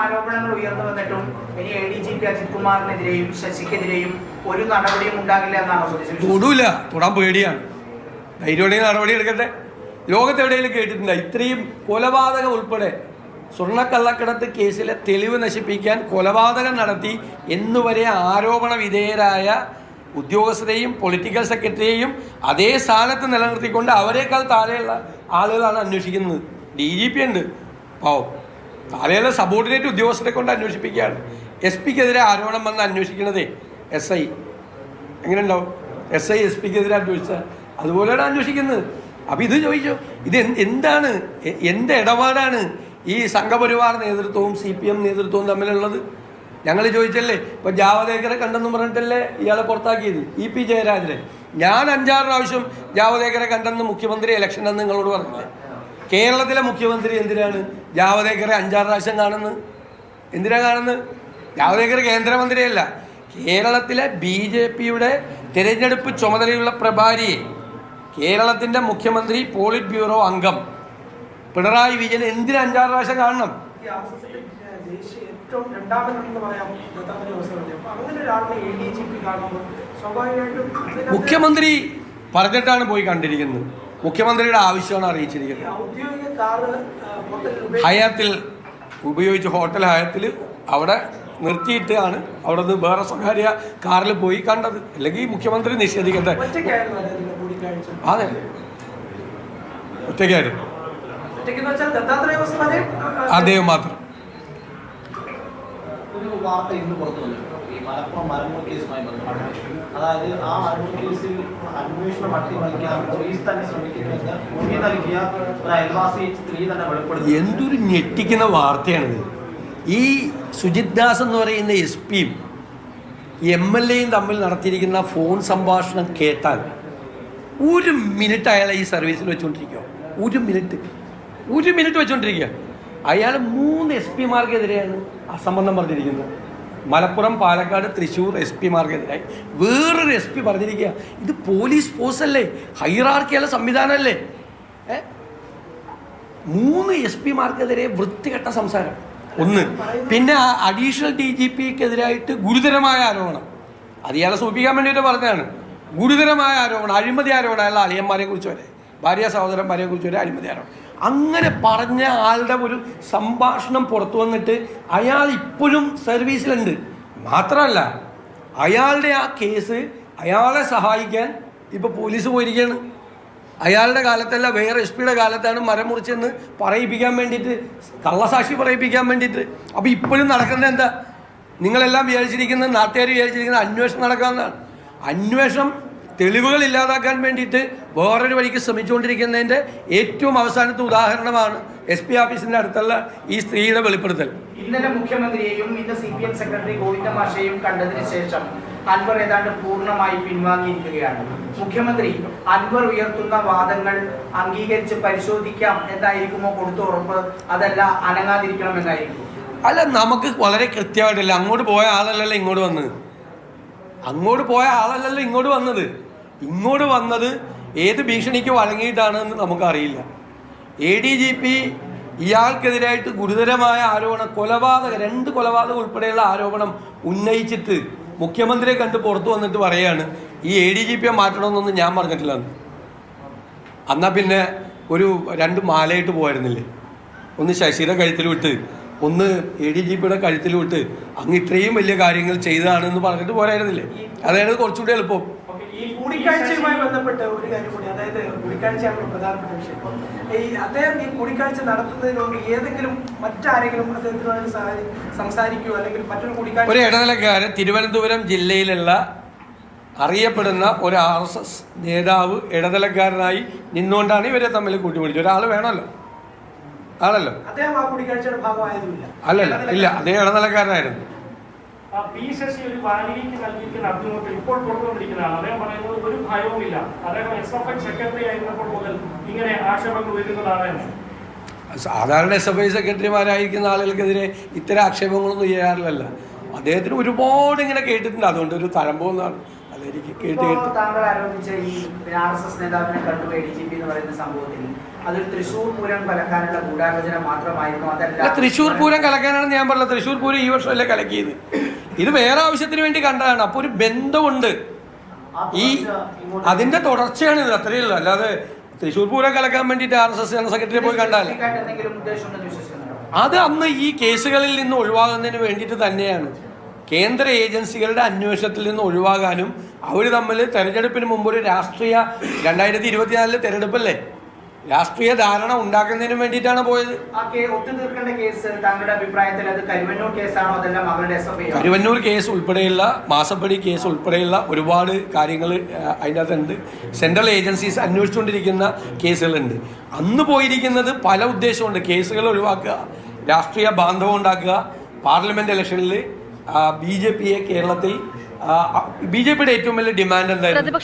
ആരോപണങ്ങൾ ഉയർന്നു വന്നിട്ടും ഇനി ADGP അജിത് കുമാറിനെതിരെയും ശശിക്കെതിരെയും ഒരു നടപടിയും ഉണ്ടാകില്ല എന്നാണോ തൊടൂല, തൊടാൻ പേടിയാണ്. ധൈര്യമുണ്ടെങ്കിൽ നടപടി എടുക്കട്ടെ. ലോകത്തെവിടെയെങ്കിലും കേട്ടിട്ടില്ല ഇത്രയും കൊലപാതകം ഉൾപ്പെടെ സ്വർണ്ണക്കള്ളക്കടത്ത് കേസിലെ തെളിവ് നശിപ്പിക്കാൻ കൊലപാതകം നടത്തി എന്നുവരെ ആരോപണ വിധേയരായ ഉദ്യോഗസ്ഥരെയും പൊളിറ്റിക്കൽ സെക്രട്ടറിയെയും അതേ സ്ഥാനത്ത് നിലനിർത്തിക്കൊണ്ട് അവരെക്കാൾ താഴെയുള്ള ആളുകളാണ് അന്വേഷിക്കുന്നത്. DGP ഉണ്ട്, പാവം. താഴെയുള്ള സബോർഡിനേറ്റ് ഉദ്യോഗസ്ഥരെ കൊണ്ട് അന്വേഷിപ്പിക്കുകയാണ്. SP-ക്കെതിരെ ആരോപണം വന്ന് അന്വേഷിക്കണതേ SI. എങ്ങനെ ഉണ്ടാവും? SI SP-ക്കെതിരെ അന്വേഷിച്ചാൽ അതുപോലെയാണ് അന്വേഷിക്കുന്നത്. അപ്പം ഇത് ചോദിച്ചോ, ഇത് എന്താണ്, എന്ത് ഇടപാടാണ് ഈ സംഘപരിവാർ നേതൃത്വവും CPM നേതൃത്വവും തമ്മിലുള്ളത്? ഞങ്ങൾ ചോദിച്ചല്ലേ, ഇപ്പം ജാവദേക്കറെ കണ്ടെന്ന് പറഞ്ഞിട്ടല്ലേ ഇയാളെ പുറത്താക്കിയത്, EP ജയരാജനെ. ഞാൻ 5-6 പ്രാവശ്യം ജാവദേക്കറെ കണ്ടെന്ന് മുഖ്യമന്ത്രി ഇലക്ഷൻ എന്ന് നിങ്ങളോട് പറഞ്ഞില്ലേ? കേരളത്തിലെ മുഖ്യമന്ത്രി എന്തിനാണ് ജാവദേക്കറെ 5-6 പ്രാവശ്യം കാണുന്നത്? എന്തിനാണ് കാണുന്നത്? ജാവദേക്കർ കേന്ദ്രമന്ത്രിയല്ല, കേരളത്തിലെ BJP-യുടെ തിരഞ്ഞെടുപ്പ് ചുമതലയുള്ള പ്രഭാരിയെ, കേരളത്തിൻ്റെ മുഖ്യമന്ത്രി പോളിറ്റ് ബ്യൂറോ അംഗം പിണറായി വിജയൻ എന്തിനാ 5-6 പ്രാവശ്യം കാണണം? മുഖ്യമന്ത്രി പറഞ്ഞിട്ടാണ് പോയി കണ്ടിരിക്കുന്നത്. മുഖ്യമന്ത്രിയുടെ ആവശ്യമാണ് അറിയിച്ചിരിക്കുന്നത്. ഹയാത്തിൽ ഉപയോഗിച്ച് ഹോട്ടൽ ഹയാത്തിൽ അവിടെ നിർത്തിയിട്ടാണ് അവിടെ നിന്ന് വേറെ സ്വകാര്യ കാറിൽ പോയി കണ്ടത്. അല്ലെങ്കിൽ മുഖ്യമന്ത്രി നിഷേധിക്കട്ടെ. അതെ, ഒറ്റയ്ക്കായിരുന്നു, അദ്ദേഹം മാത്രം. ഒരു വാർത്ത ഇന്ന് പുറത്തു വന്നു, ഈ മലപ്പുറം മരമൂർ കേസുമായി ബന്ധപ്പെട്ട്. അതായത് ആ മരമൂർ കേസിൽ അന്വേഷണം അട്ടിമറിക്കാൻ പോലീസ് തന്നെ ശ്രമിക്കുന്നുവെന്ന് മൊഴി നൽകിയ ഒരു അയൽവാസി സ്ത്രീ തന്നെ വെളിപ്പെടുത്തി. എന്തൊരു ഞെട്ടിക്കുന്ന വാർത്തയാണിത്. ഈ സുജിത് ദാസ് എന്ന് പറയുന്ന SP-യും MLA-യും തമ്മിൽ നടത്തിയിരിക്കുന്ന ഫോൺ സംഭാഷണം കേട്ടാൽ 1 മിനിറ്റ് അയാളെ ഈ സർവീസിൽ വെച്ചുകൊണ്ടിരിക്കുക. 1 മിനിറ്റ് വെച്ചുകൊണ്ടിരിക്കുക. അയാൾ 3 SP-മാർക്കെതിരെയാണ് അസംബന്ധം പറഞ്ഞിരിക്കുന്നത്. മലപ്പുറം, പാലക്കാട്, തൃശ്ശൂർ SP-മാർക്കെതിരായി വേറൊരു SP പറഞ്ഞിരിക്കുക. ഇത് പോലീസ് ഫോഴ്സ് അല്ലേ, ഹൈറാർക്കിയുള്ള സംവിധാനമല്ലേ? 3 SP-മാർക്കെതിരെ വൃത്തികെട്ട സംസാരം. ഒന്ന്, പിന്നെ അഡീഷണൽ DGP-ക്കെതിരായിട്ട് ഗുരുതരമായ ആരോപണം. അത് ഇയാളെ സൂചിപ്പിക്കാൻ വേണ്ടിയിട്ട് പറഞ്ഞതാണ്. ഗുരുതരമായ ആരോപണം, അഴിമതി ആരോപണം. അയാളുടെ അളിയന്മാരെ കുറിച്ച് വരെ, ഭാര്യ സഹോദരന്മാരെ കുറിച്ച് വരെ അഴിമതി ആരോപണം. അങ്ങനെ പറഞ്ഞ ആളുടെ ഒരു സംഭാഷണം പുറത്തു വന്നിട്ട് അയാൾ ഇപ്പോഴും സർവീസിലുണ്ട്. മാത്രമല്ല, അയാളുടെ ആ കേസ് അയാളെ സഹായിക്കാൻ ഇപ്പോൾ പോലീസ് പോയിരിക്കുകയാണ്. അയാളുടെ കാലത്തല്ല, വേറെ SP-യുടെ കാലത്താണ് മരം മുറിച്ചെന്ന് പറയിപ്പിക്കാൻ വേണ്ടിയിട്ട്, കള്ളസാക്ഷി പറയിപ്പിക്കാൻ വേണ്ടിയിട്ട്. അപ്പോൾ ഇപ്പോഴും നടക്കുന്നത് എന്താ? നിങ്ങളെല്ലാം വിചാരിച്ചിരിക്കുന്നത്, നാട്ടുകാർ വിചാരിച്ചിരിക്കുന്നത് അന്വേഷണം നടക്കാമെന്നാണ്. അന്വേഷണം തെളിവുകൾ ഇല്ലാതാക്കാൻ വേണ്ടിയിട്ട് വേറൊരു വഴിക്ക് ശ്രമിച്ചുകൊണ്ടിരിക്കുന്നതിൻ്റെ ഏറ്റവും അവസാനത്തെ ഉദാഹരണമാണ് SP ഓഫീസിൻ്റെ അടുത്തുള്ള ഈ സ്ത്രീയുടെ വെളിപ്പെടുത്തൽ. ഇന്നലെ മുഖ്യമന്ത്രിയെയും ഇന്ന് CPM സെക്രട്ടറി ഗോവിന്ദ മാഷയെയും കണ്ടതിന് ശേഷം അൻവർ ഏതാണ്ട് പൂർണ്ണമായി പിൻവാങ്ങിയിരിക്കുകയാണ്. മുഖ്യമന്ത്രി അൻവർ ഉയർത്തുന്ന വാദങ്ങൾ അംഗീകരിച്ച് പരിശോധിക്കാം എന്നായിരിക്കുമോ കൊടുത്ത ഉറപ്പ്? അതല്ല അനങ്ങാതിരിക്കണമെന്നായിരിക്കും? അല്ല, നമുക്ക് വളരെ കൃത്യമായിട്ടില്ല. അങ്ങോട്ട് പോയ ആളല്ലല്ലോ ഇങ്ങോട്ട് വന്നത്. ഇങ്ങോട്ട് വന്നത് ഏത് ഭീഷണിക്ക് വഴങ്ങിയിട്ടാണെന്ന് നമുക്കറിയില്ല. ADGP ഇയാൾക്കെതിരായിട്ട് ഗുരുതരമായ ആരോപണം, 2 കൊലപാതകം ഉൾപ്പെടെയുള്ള ആരോപണം ഉന്നയിച്ചിട്ട് മുഖ്യമന്ത്രിയെ കണ്ട് പുറത്തു വന്നിട്ട് പറയാണ് ഈ ADGP-യെ മാറ്റണമെന്നൊന്നും ഞാൻ പറഞ്ഞിട്ടില്ല. എന്നാൽ പിന്നെ ഒരു 2 മാലയിട്ട് പോയിരുന്നില്ലേ? ഒന്ന് ശശിയുടെ കഴുത്തിൽ വിട്ട്, ഒന്ന് ADGP-യുടെ കഴുത്തിൽ വിട്ട്, അങ്ങ് ഇത്രയും വലിയ കാര്യങ്ങൾ ചെയ്തതാണെന്ന് പറഞ്ഞിട്ട് പോരായിരുന്നില്ലേ? അതായത് കുറച്ചുകൂടി എളുപ്പം. ഈ കൂടിക്കാഴ്ചയുമായി ബന്ധപ്പെട്ട ഒരു കാര്യം കൂടി, അതായത് കൂടിക്കാഴ്ചയാണ് പ്രധാനപ്പെട്ട വിഷയം. അദ്ദേഹം ഈ കൂടിക്കാഴ്ച നടത്തുന്നതിനോട് ഏതെങ്കിലും മറ്റാരെങ്കിലും അദ്ദേഹത്തിനോട് സംസാരിക്കുകയോ അല്ലെങ്കിൽ മറ്റൊരു കൂടിക്കാഴ്ച? ഒരു ഇടനിലക്കാരൻ, തിരുവനന്തപുരം ജില്ലയിലുള്ള അറിയപ്പെടുന്ന ഒരു RSS നേതാവ് ഇടനിലക്കാരനായി നിന്നുകൊണ്ടാണ് ഇവരെ തമ്മിൽ കൂട്ടിപ്പിടിച്ചത്. ഒരാൾ വേണമല്ലോ, ആണല്ലോ. അദ്ദേഹം ആ കൂടിക്കാഴ്ചയുടെ ഭാഗമായതുമില്ല. അല്ലല്ല, ഇല്ല, അദ്ദേഹം ഇടനിലക്കാരനായിരുന്നു. ശശി ഒരു വാലിക്ക് നൽകിയിരിക്കുന്ന അഭിമുഖത്തിൽ ഇപ്പോൾ പുറത്തുകൊണ്ടിരിക്കുന്നതാണ്. അദ്ദേഹം പറയുന്നത് ഒരു ഭയവുമില്ല, അദ്ദേഹം SFI സെക്രട്ടറി ആയിരുന്നപ്പോൾ മുതൽ ഇങ്ങനെ ആക്ഷേപങ്ങൾ വരുന്നതാണ്. സാധാരണ SFI സെക്രട്ടറിമാരായിരിക്കുന്ന ആളുകൾക്കെതിരെ ഇത്തരം ആക്ഷേപങ്ങളൊന്നും ചെയ്യാറില്ലല്ല. അദ്ദേഹത്തിന് ഒരുപാട് ഇങ്ങനെ കേട്ടിട്ടുണ്ട്. അതുകൊണ്ട് ഒരു തഴമ്പോന്നാണ് അതെനിക്ക് കേട്ട്. താങ്കൾ ആരോപിച്ച ഈ RSS നേതാവിനെ കണ്ടു ADGP എന്ന് പറയുന്ന സംഭവത്തിൽ അതൊരു തൃശ്ശൂർ പൂരം കലക്കാനുള്ള ഗൂഢാലോചന മാത്രമായിരുന്നു, അതല്ല തൃശ്ശൂർ പൂരം കലക്കാനാണെന്ന് ഞാൻ പറഞ്ഞത്. തൃശ്ശൂർ പൂരം ഈ വർഷമല്ലേ കലക്കിയത്, ഇത് വേറെ ആവശ്യത്തിന് വേണ്ടി കണ്ടതാണ്. അപ്പോൾ ഒരു ബന്ധമുണ്ട്, ഈ അതിന്റെ തുടർച്ചയാണ് ഇത്, അത്രയേ ഉള്ളൂ. അല്ലാതെ തൃശ്ശൂർ പൂരം കലക്കാൻ വേണ്ടിയിട്ട് RSS ജനറൽ സെക്രട്ടറി പോയി കണ്ടാലേ. എന്തെങ്കിലും ഉദ്ദേശമുണ്ടെന്ന് വിശ്വസിക്കുന്നുണ്ടോ? അത് അന്ന് ഈ കേസുകളിൽ നിന്ന് ഒഴിവാകുന്നതിന് വേണ്ടിയിട്ട് തന്നെയാണ്. കേന്ദ്ര ഏജൻസികളുടെ അന്വേഷണത്തിൽ നിന്ന് ഒഴിവാകാനും അവർ തമ്മിൽ തെരഞ്ഞെടുപ്പിന് മുമ്പ് ഒരു രാഷ്ട്രീയ 2024 തെരഞ്ഞെടുപ്പല്ലേ, രാഷ്ട്രീയ ധാരണ ഉണ്ടാക്കുന്നതിന് വേണ്ടിയിട്ടാണ് പോയത്. ആ ഒത്തുതീർക്കേണ്ട കേസ് താങ്കളുടെ അഭിപ്രായത്തിൽ അത് കരുവന്നൂർ കേസാണോ അതല്ല മകളുടെ SFI? കരുവന്നൂർ കേസ് ഉൾപ്പെടെയുള്ള മാസപ്പടി കേസ് ഉൾപ്പെടെയുള്ള ഒരുപാട് കാര്യങ്ങൾ അതിൻ്റെ അകത്തുണ്ട്. സെൻട്രൽ ഏജൻസീസ് അന്വേഷിച്ചുകൊണ്ടിരിക്കുന്ന കേസുകളുണ്ട്. അന്ന് പോയിരിക്കുന്നത് പല ഉദ്ദേശമുണ്ട്. കേസുകൾ ഒഴിവാക്കുക, രാഷ്ട്രീയ ബാന്ധവം ഉണ്ടാക്കുക, പാർലമെന്റ് ഇലക്ഷനിൽ BJPയെ കേരളത്തിൽ BJPയുടെ ഏറ്റവും വലിയ ഡിമാൻഡ് എന്തായിരുന്നു?